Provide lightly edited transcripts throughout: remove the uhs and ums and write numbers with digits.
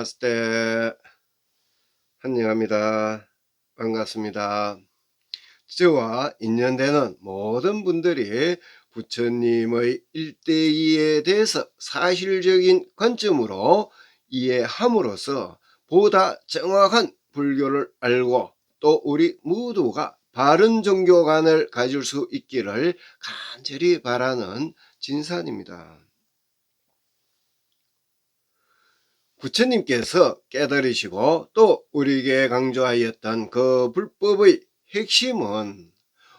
나마스테. 환영합니다. 반갑습니다. 저와 인연되는 모든 분들이 부처님의 일대이에 대해서 사실적인 관점으로 이해함으로써 보다 정확한 불교를 알고 또 우리 모두가 바른 종교관을 가질 수 있기를 간절히 바라는 진산입니다. 부처님께서 깨달으시고 또 우리에게 강조하였던 그 불법의 핵심은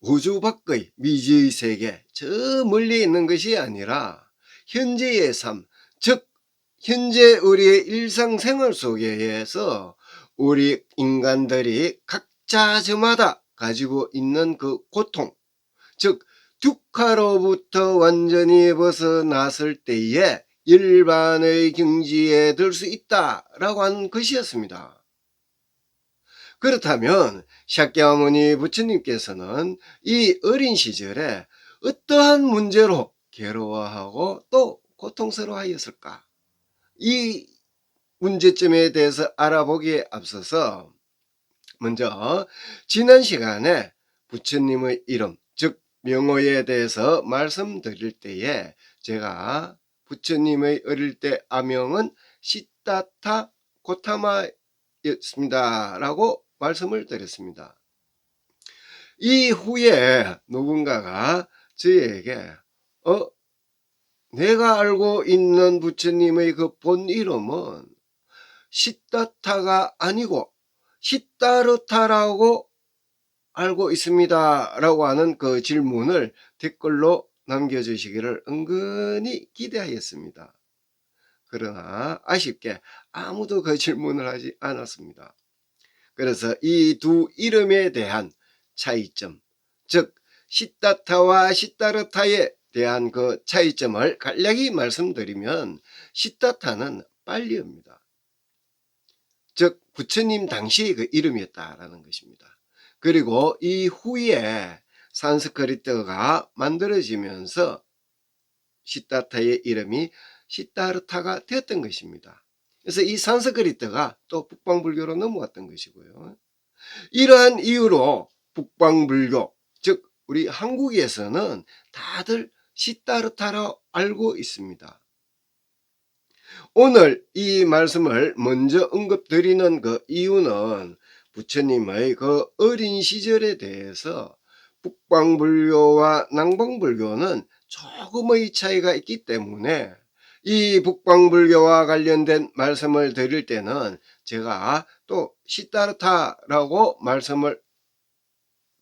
우주 밖의 미지의 세계, 저 멀리 있는 것이 아니라 현재의 삶, 즉 현재 우리의 일상생활 속에서 우리 인간들이 각자 저마다 가지고 있는 그 고통, 즉 듀카로부터 완전히 벗어났을 때에 일반의 경지에 들 수 있다라고 하는 것이었습니다. 그렇다면 샤kyamuni 부처님께서는 이 어린 시절에 어떠한 문제로 괴로워하고 또 고통스러워하였을까? 이 문제점에 대해서 알아보기에 앞서서 먼저 지난 시간에 부처님의 이름, 즉 명호에 대해서 말씀드릴 때에 제가 부처님의 어릴 때 아명은 시타타 고타마였습니다 라고 말씀을 드렸습니다. 이후에 누군가가 저에게 내가 알고 있는 부처님의 그 본 이름은 시타타가 아니고 시타르타라고 알고 있습니다 라고 하는 그 질문을 댓글로 남겨주시기를 은근히 기대하였습니다. 그러나 아쉽게 아무도 그 질문을 하지 않았습니다. 그래서 이 두 이름에 대한 차이점, 즉 시타타와 시타르타에 대한 그 차이점을 간략히 말씀드리면 시타타는 빨리입니다. 즉 부처님 당시의 그 이름이었다라는 것입니다. 그리고 이후에 산스크리트가 만들어지면서 시타타의 이름이 시타르타가 되었던 것입니다. 그래서 이 산스크리트가 또 북방불교로 넘어왔던 것이고요. 이러한 이유로 북방불교, 즉 우리 한국에서는 다들 시타르타로 알고 있습니다. 오늘 이 말씀을 먼저 언급드리는 그 이유는 부처님의 그 어린 시절에 대해서 북방불교와 남방불교는 조금의 차이가 있기 때문에 이 북방불교와 관련된 말씀을 드릴 때는 제가 또 시타르타라고 말씀을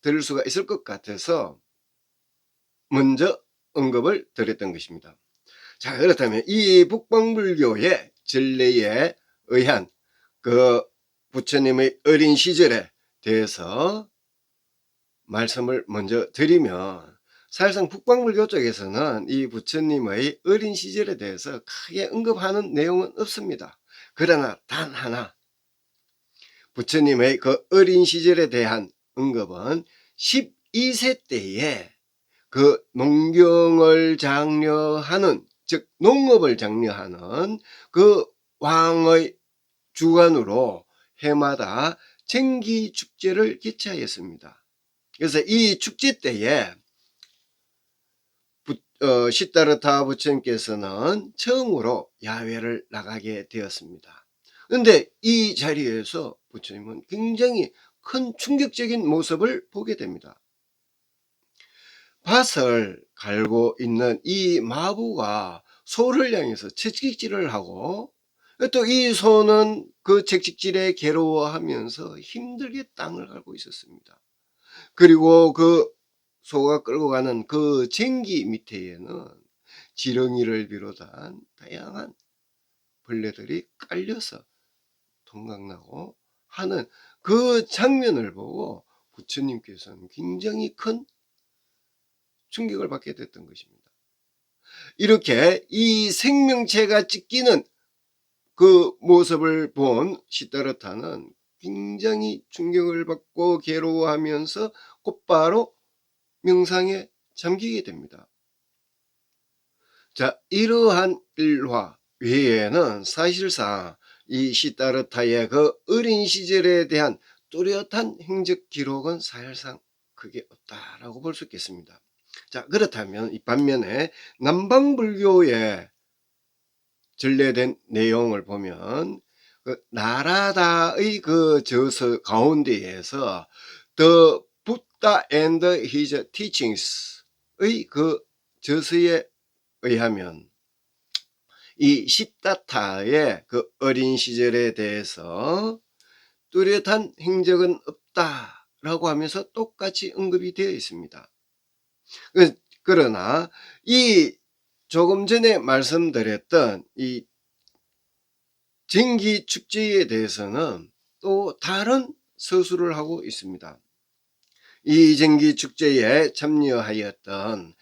드릴 수가 있을 것 같아서 먼저 언급을 드렸던 것입니다. 자, 그렇다면 이 북방불교의 전례에 의한 그 부처님의 어린 시절에 대해서 말씀을 먼저 드리면 사실상 북방불교 쪽에서는 이 부처님의 어린 시절에 대해서 크게 언급하는 내용은 없습니다. 그러나 단 하나 부처님의 그 어린 시절에 대한 언급은 12세 때에 그 농경을 장려하는, 즉 농업을 장려하는 그 왕의 주관으로 해마다 정기축제를 개최하였습니다. 그래서 이 축제 때에 시타르타 부처님께서는 처음으로 야외를 나가게 되었습니다. 그런데 이 자리에서 부처님은 굉장히 큰 충격적인 모습을 보게 됩니다. 밭을 갈고 있는 이 마부가 소를 향해서 채찍질을 하고 또 이 소는 그 채찍질에 괴로워하면서 힘들게 땅을 갈고 있었습니다. 그리고 그 소가 끌고 가는 그 쟁기 밑에는 지렁이를 비롯한 다양한 벌레들이 깔려서 동강나고 하는 그 장면을 보고 부처님께서는 굉장히 큰 충격을 받게 됐던 것입니다. 이렇게 이 생명체가 찢기는 그 모습을 본 시타르타는 굉장히 충격을 받고 괴로워하면서 곧바로 명상에 잠기게 됩니다. 자, 이러한 일화 외에는 사실상 이 시다르타의 그 어린 시절에 대한 뚜렷한 행적 기록은 사실상 크게 없다라고 볼 수 있겠습니다. 자, 그렇다면 이 반면에 남방불교의 전래된 내용을 보면 그 나라다의 그 저서 가운데에서 The Buddha and His Teachings의 그 저서에 의하면 이 시다타의 그 어린 시절에 대해서 뚜렷한 행적은 없다라고 하면서 똑같이 언급이 되어 있습니다. 그러나 이 조금 전에 말씀드렸던 이 정기 축제에 대해서는 또 다른 서술을 하고 있습니다. 이 정기 축제에 참여하였던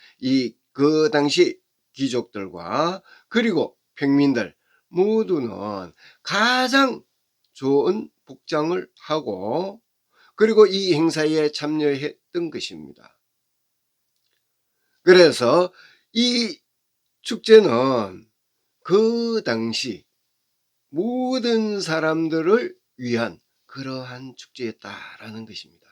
그 당시 귀족들과 그리고 평민들 모두는 가장 좋은 복장을 하고 그리고 이 행사에 참여했던 것입니다. 그래서 이 축제는 그 당시 모든 사람들을 위한 그러한 축제였다라는 것입니다.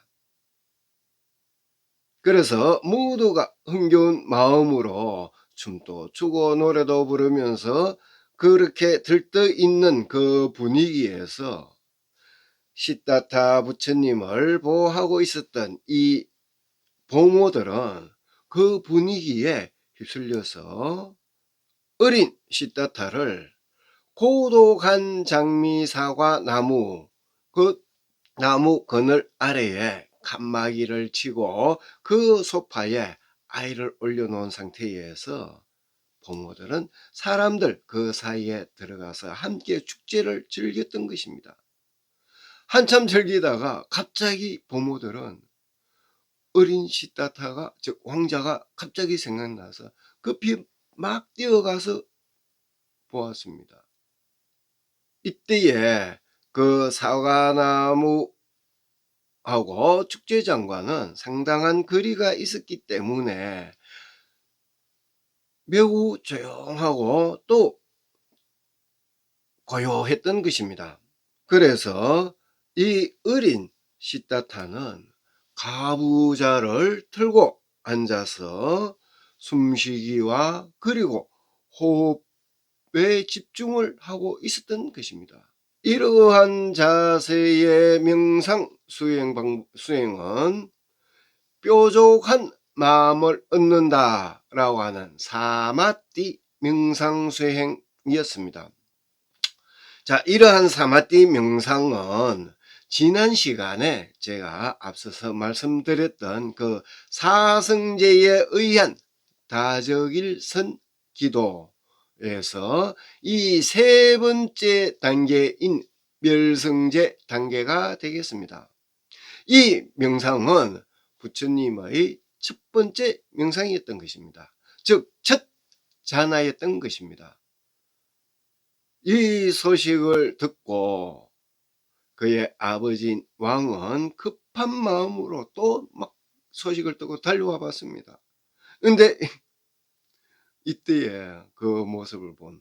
그래서 모두가 흥겨운 마음으로 춤도 추고 노래도 부르면서 그렇게 들떠있는 그 분위기에서 시다타 부처님을 보호하고 있었던 이 보모들은 그 분위기에 휩쓸려서 어린 시다타를 고독한 장미 사과 나무 그 나무 그늘 아래에 칸막이를 치고 그 소파에 아이를 올려놓은 상태에서 부모들은 사람들 그 사이에 들어가서 함께 축제를 즐겼던 것입니다. 한참 즐기다가 갑자기 부모들은 어린 시다타가 즉 왕자가 갑자기 생각나서 급히 막 뛰어가서 보았습니다. 이때에 그 사과나무하고 축제장과는 상당한 거리가 있었기 때문에 매우 조용하고 또 고요했던 것입니다. 그래서 이 어린 시다타는 가부좌를 틀고 앉아서 숨쉬기와 그리고 호흡에 집중을 하고 있었던 것입니다. 이러한 자세의 명상 수행은 뾰족한 마음을 얻는다라고 하는 사마띠 명상 수행이었습니다. 자, 이러한 사마띠 명상은 지난 시간에 제가 앞서서 말씀드렸던 그 사성제에 의한 다적일선 기도에서 이 세 번째 단계인 멸성제 단계가 되겠습니다. 이 명상은 부처님의 첫 번째 명상이었던 것입니다. 즉, 첫 자나였던 것입니다. 이 소식을 듣고 그의 아버지인 왕은 급한 마음으로 또 막 소식을 듣고 달려와 봤습니다. 근데 이때에 그 모습을 본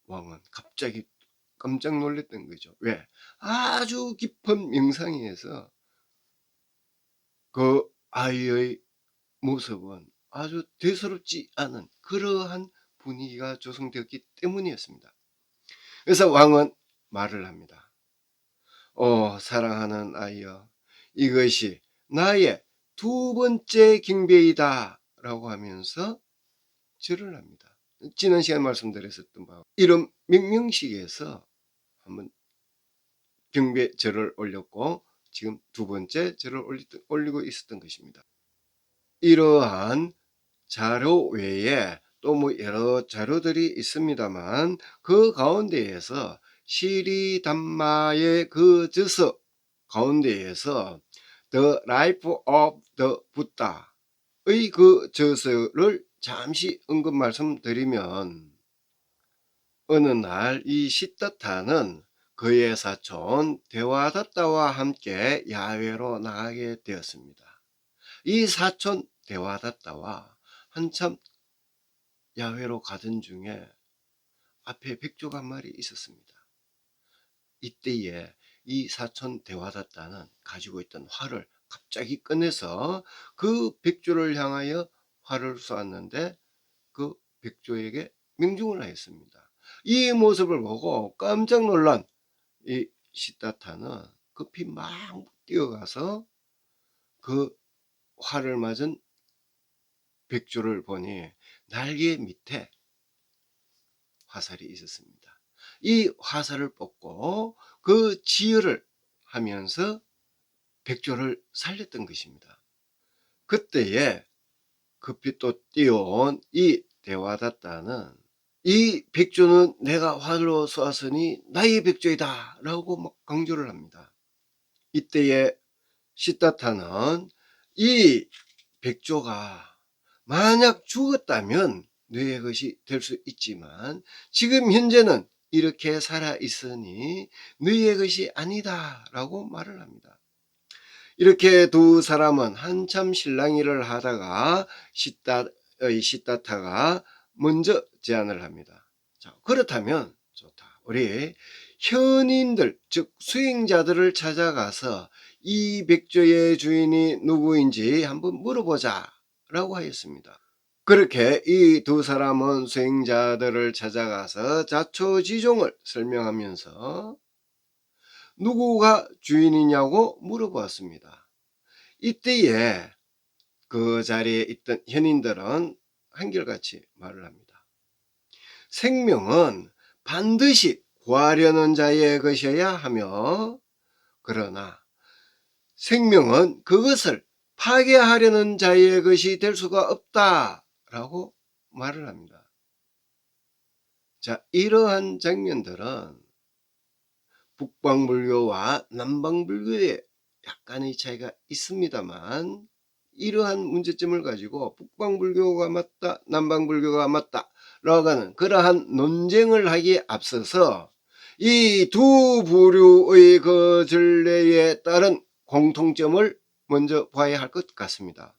왕은 갑자기 깜짝 놀랐던 거죠. 왜? 아주 깊은 명상에서 그 아이의 모습은 아주 대수롭지 않은 그러한 분위기가 조성되었기 때문이었습니다. 그래서 왕은 말을 합니다. 사랑하는 아이여, 이것이 나의 두 번째 경배이다 라고 하면서 절을 합니다. 지난 시간에 말씀드렸었던 바와 이런 명명식에서 한번 경배 절을 올렸고 지금 두 번째 절을 올리고 있었던 것입니다. 이러한 자료 외에 또 뭐 여러 자료들이 있습니다만 그 가운데에서 시리담마의 그 저서 가운데에서 The Life of the Buddha의 그 저서를 잠시 언급 말씀드리면 어느 날 이 시다타는 그의 사촌 데와다타와 함께 야외로 나가게 되었습니다. 이 사촌 데와다타와 한참 야외로 가던 중에 앞에 백조가 한 마리 있었습니다. 이때에 이 사촌 대화다따는 가지고 있던 활을 갑자기 꺼내서 그 백조를 향하여 활을 쏘았는데 그 백조에게 명중을 하였습니다. 이 모습을 보고 깜짝 놀란 이 시다타는 급히 막 뛰어가서 그 활을 맞은 백조를 보니 날개 밑에 화살이 있었습니다. 이 화살을 뽑고 그 지혈을 하면서 백조를 살렸던 것입니다. 그때에 급히 또 뛰어온 이 데와다타는 이 백조는 내가 활로 쏘았으니 나의 백조이다 라고 막 강조를 합니다. 이때에 시다타는 이 백조가 만약 죽었다면 너의 것이 될 수 있지만 지금 현재는 이렇게 살아 있으니 너의 것이 아니다 라고 말을 합니다. 이렇게 두 사람은 한참 실랑이를 하다가 시다타가 먼저 제안을 합니다. 자, 그렇다면 좋다. 우리 현인들, 즉 수행자들을 찾아가서 이 백조의 주인이 누구인지 한번 물어보자 라고 하였습니다. 그렇게 이 두 사람은 수행자들을 찾아가서 자초지종을 설명하면서 누구가 주인이냐고 물어보았습니다. 이때에 그 자리에 있던 현인들은 한결같이 말을 합니다. 생명은 반드시 구하려는 자의 것이어야 하며 그러나 생명은 그것을 파괴하려는 자의 것이 될 수가 없다라고 말을 합니다. 자, 이러한 장면들은 북방불교와 남방불교의 약간의 차이가 있습니다만 이러한 문제점을 가지고 북방불교가 맞다, 남방불교가 맞다 라고 하는 그러한 논쟁을 하기에 앞서서 이 두 부류의 그 전례에 따른 공통점을 먼저 봐야 할 것 같습니다.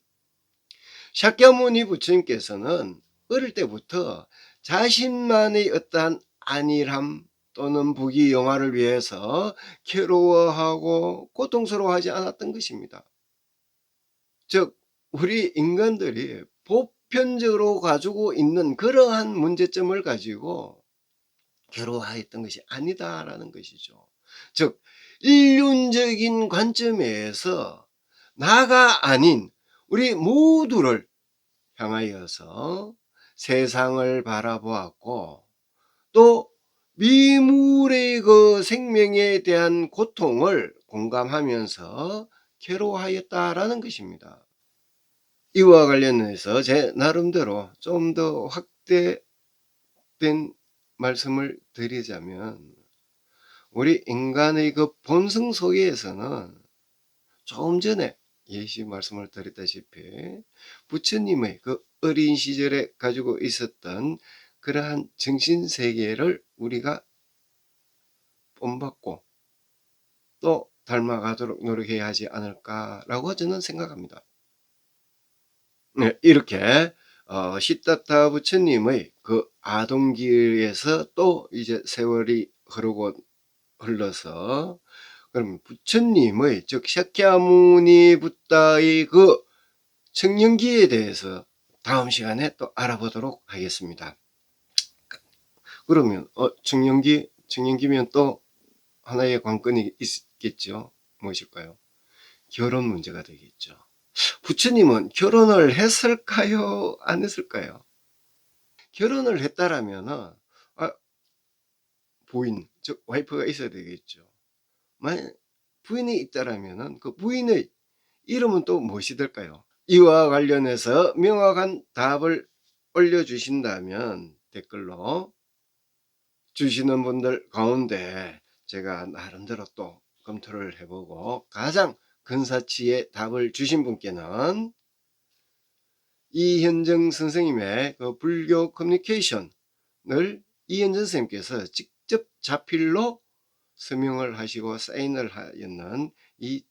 샤kyamuni 부처님께서는 어릴 때부터 자신만의 어떠한 안일함 또는 부귀영화를 위해서 괴로워하고 고통스러워하지 않았던 것입니다. 즉 우리 인간들이 보편적으로 가지고 있는 그러한 문제점을 가지고 괴로워했던 것이 아니다라는 것이죠. 즉 인륜적인 관점에서 나가 아닌 우리 모두를 향하여서 세상을 바라보았고 또 미물의 그 생명에 대한 고통을 공감하면서 괴로워하였다라는 것입니다. 이와 관련해서 제 나름대로 좀 더 확대된 말씀을 드리자면 우리 인간의 그 본성 속에서는 조금 전에 예시 말씀을 드렸다시피 부처님의 그 어린 시절에 가지고 있었던 그러한 정신세계를 우리가 본받고 또 닮아가도록 노력해야 하지 않을까라고 저는 생각합니다. 네, 이렇게 시다타 부처님의 그 아동기에서 또 이제 세월이 흘러서 그럼 부처님의 즉 샤kyamuni 부다의 그 청년기에 대해서 다음 시간에 또 알아보도록 하겠습니다. 그러면 청년기면 또 하나의 관건이 있겠죠. 무엇일까요? 결혼 문제가 되겠죠. 부처님은 결혼을 했을까요? 안 했을까요? 결혼을 했다라면 부인, 즉 와이프가 있어야 되겠죠. 만약 부인이 있다라면 그 부인의 이름은 또 무엇이 될까요? 이와 관련해서 명확한 답을 올려주신다면 댓글로 주시는 분들 가운데 제가 나름대로 또 검토를 해보고 가장 근사치의 답을 주신 분께는 이현정 선생님의 그 불교 커뮤니케이션을 이현정 선생님께서 직접 자필로 서명을 하시고 사인을 하였는 이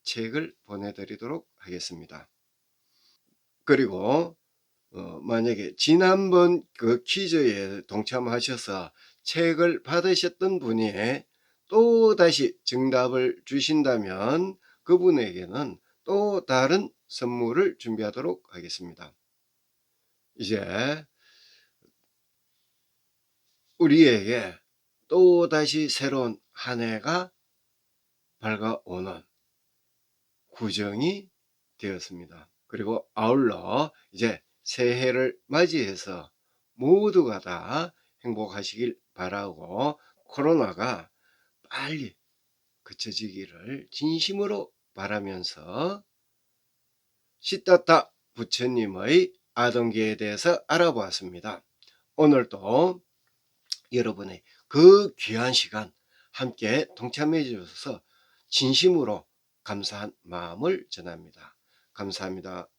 책을 보내드리도록 하겠습니다. 그리고 만약에 지난번 그 퀴즈에 동참하셔서 책을 받으셨던 분이 또다시 정답을 주신다면 그분에게는 또 다른 선물을 준비하도록 하겠습니다. 이제 우리에게 또다시 새로운 한 해가 밝아오는 구정이 되었습니다. 그리고 아울러 이제 새해를 맞이해서 모두가 다 행복하시길 바라고, 코로나가 빨리 그쳐지기를 진심으로 바라면서 시타타 부처님의 아동계에 대해서 알아보았습니다. 오늘도 여러분의 그 귀한 시간 함께 동참해 주셔서 진심으로 감사한 마음을 전합니다. 감사합니다.